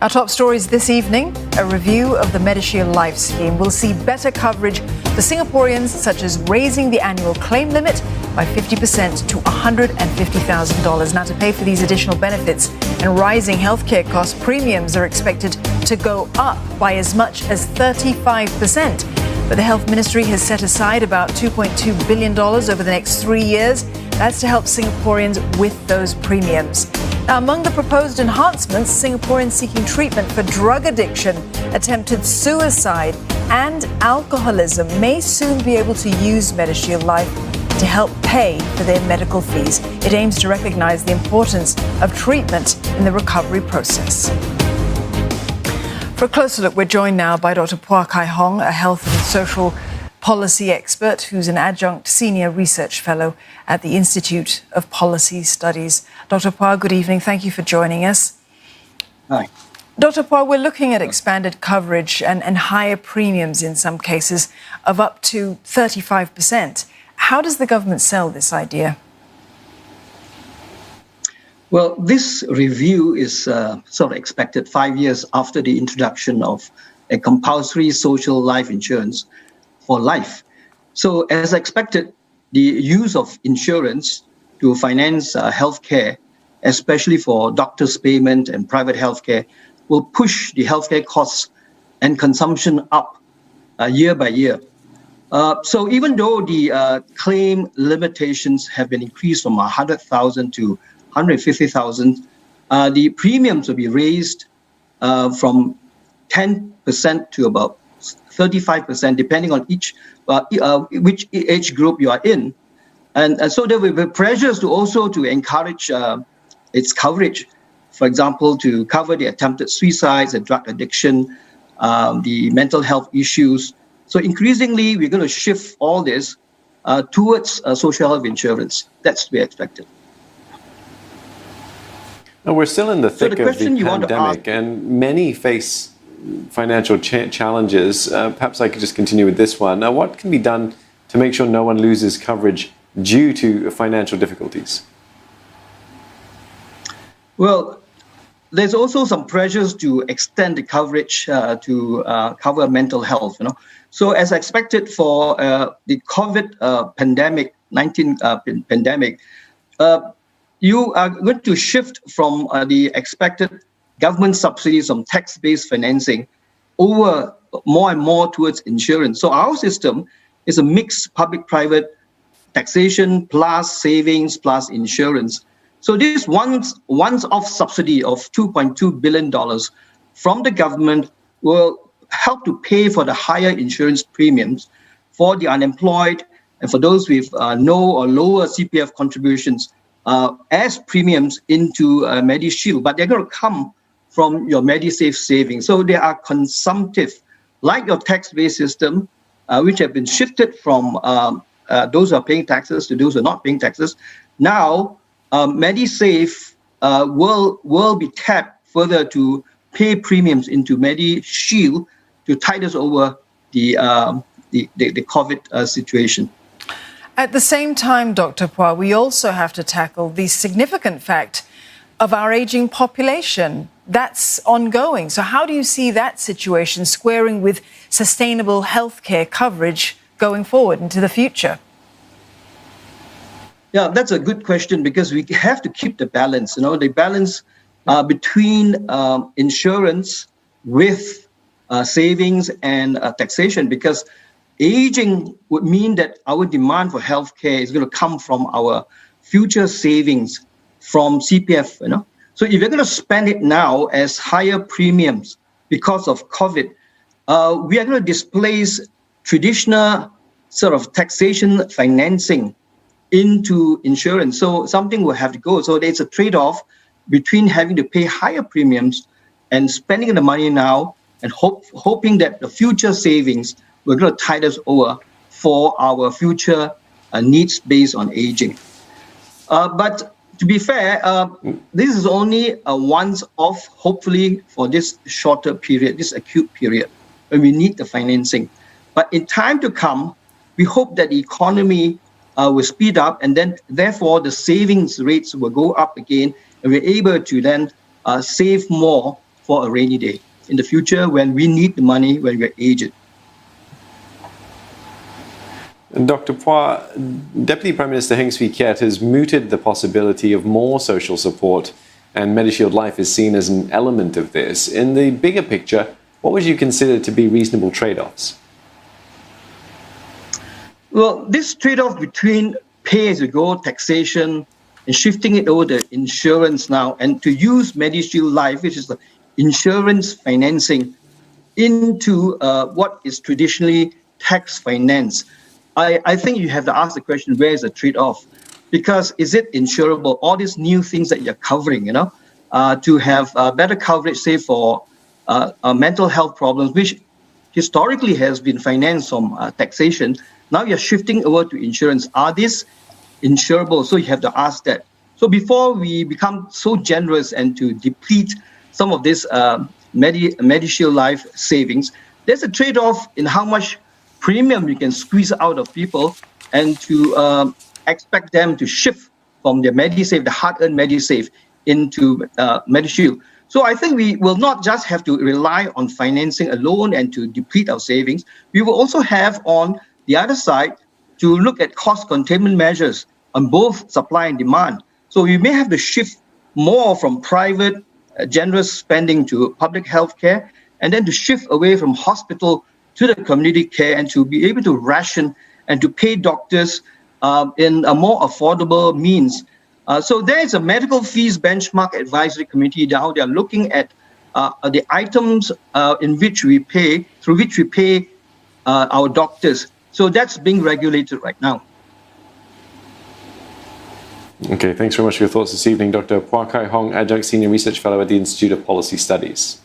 Our top stories this evening, a review of the MediShield Life scheme will see better coverage for Singaporeans, such as raising the annual claim limit by 50% to $150,000. Now, to pay for these additional benefits and rising healthcare costs, premiums are expected to go up by as much as 35%. But the Health Ministry has set aside about $2.2 billion over the next 3 years. That's to help Singaporeans with those premiums. Now, among the proposed enhancements, Singaporeans seeking treatment for drug addiction, attempted suicide and alcoholism may soon be able to use MediShield Life to help pay for their medical fees. It aims to recognise the importance of treatment in the recovery process. For a closer look, we're joined now by Dr Phua Kai Hong, a health and social policy expert who's an Adjunct Senior Research Fellow at the Institute of Policy Studies. Dr Phua, good evening. Thank you for joining us. Hi. Dr Phua, we're looking at expanded coverage and higher premiums in some cases of up to 35%. How does the government sell this idea? Well, this review is sort of expected 5 years after the introduction of a compulsory social life insurance for life. So as expected, the use of insurance to finance healthcare, especially for doctors' payment and private healthcare, will push the healthcare costs and consumption up year by year. So even though the claim limitations have been increased from 100,000 to 150,000, the premiums will be raised from 10% to about 35%, depending on which age group you are in. And so there will be pressures to encourage its coverage. For example, to cover the attempted suicides and drug addiction, the mental health issues. So increasingly, we're going to shift all this towards social health insurance. That's to be expected. Now, we're still in the thick of the pandemic, and many face financial challenges. Perhaps I could just continue with this one. Now, what can be done to make sure no one loses coverage due to financial difficulties? Well, there's also some pressures to extend the coverage to cover mental health. So as expected for the COVID pandemic, pandemic, you are going to shift from the expected government subsidies from tax-based financing over more and more towards insurance. So our system is a mixed public-private taxation plus savings plus insurance. So this once-off subsidy of $2.2 billion from the government will help to pay for the higher insurance premiums for the unemployed and for those with no or lower CPF contributions as premiums into MediShield. But they're going to come from your MediSave savings. So they are consumptive, like your tax-based system, which have been shifted from those who are paying taxes to those who are not paying taxes. Now, MediSave will be tapped further to pay premiums into MediShield to tide us over the COVID situation. At the same time, Dr. Phua, we also have to tackle the significant fact of our aging population. That's ongoing. So how do you see that situation squaring with sustainable healthcare coverage going forward into the future? Yeah, that's a good question, because we have to keep the balance, the balance between insurance with savings and taxation, because aging would mean that our demand for healthcare is going to come from our future savings from CPF, So if you're going to spend it now as higher premiums because of COVID, we are going to displace traditional sort of taxation financing into insurance. So something will have to go. So there's a trade-off between having to pay higher premiums and spending the money now and hoping that the future savings will going to tide us over for our future needs based on aging. But to be fair, this is only a once-off, hopefully, for this shorter period, this acute period, when we need the financing. But in time to come, we hope that the economy will speed up, and then, therefore, the savings rates will go up again, and we're able to then save more for a rainy day in the future when we need the money when we're aged. Dr. Phua, Deputy Prime Minister Heng Swee Keat has mooted the possibility of more social support, and MediShield Life is seen as an element of this. In the bigger picture, what would you consider to be reasonable trade-offs? Well, this trade-off between pay-as-you-go taxation and shifting it over to insurance now, and to use MediShield Life, which is the insurance financing, into what is traditionally tax finance. I think you have to ask the question, where is the trade-off? Because is it insurable? All these new things that you're covering, to have better coverage, say, for mental health problems, which historically has been financed from taxation. Now you're shifting over to insurance. Are these insurable? So you have to ask that. So before we become so generous and to deplete some of this MediShield Life savings, there's a trade-off in how much premium you can squeeze out of people, and to expect them to shift from their MediSave, the hard-earned MediSave, into MediShield. So I think we will not just have to rely on financing alone and to deplete our savings. We will also have on the other side to look at cost containment measures on both supply and demand. So we may have to shift more from private generous spending to public health care, and then to shift away from hospital to the community care, and to be able to ration and to pay doctors in a more affordable means. So there is a medical fees benchmark advisory committee now. They are looking at the items through which we pay our doctors. So that's being regulated right now. Okay, thanks very much for your thoughts this evening, Dr. Phua Kai Hong, Adjunct Senior Research Fellow at the Institute of Policy Studies.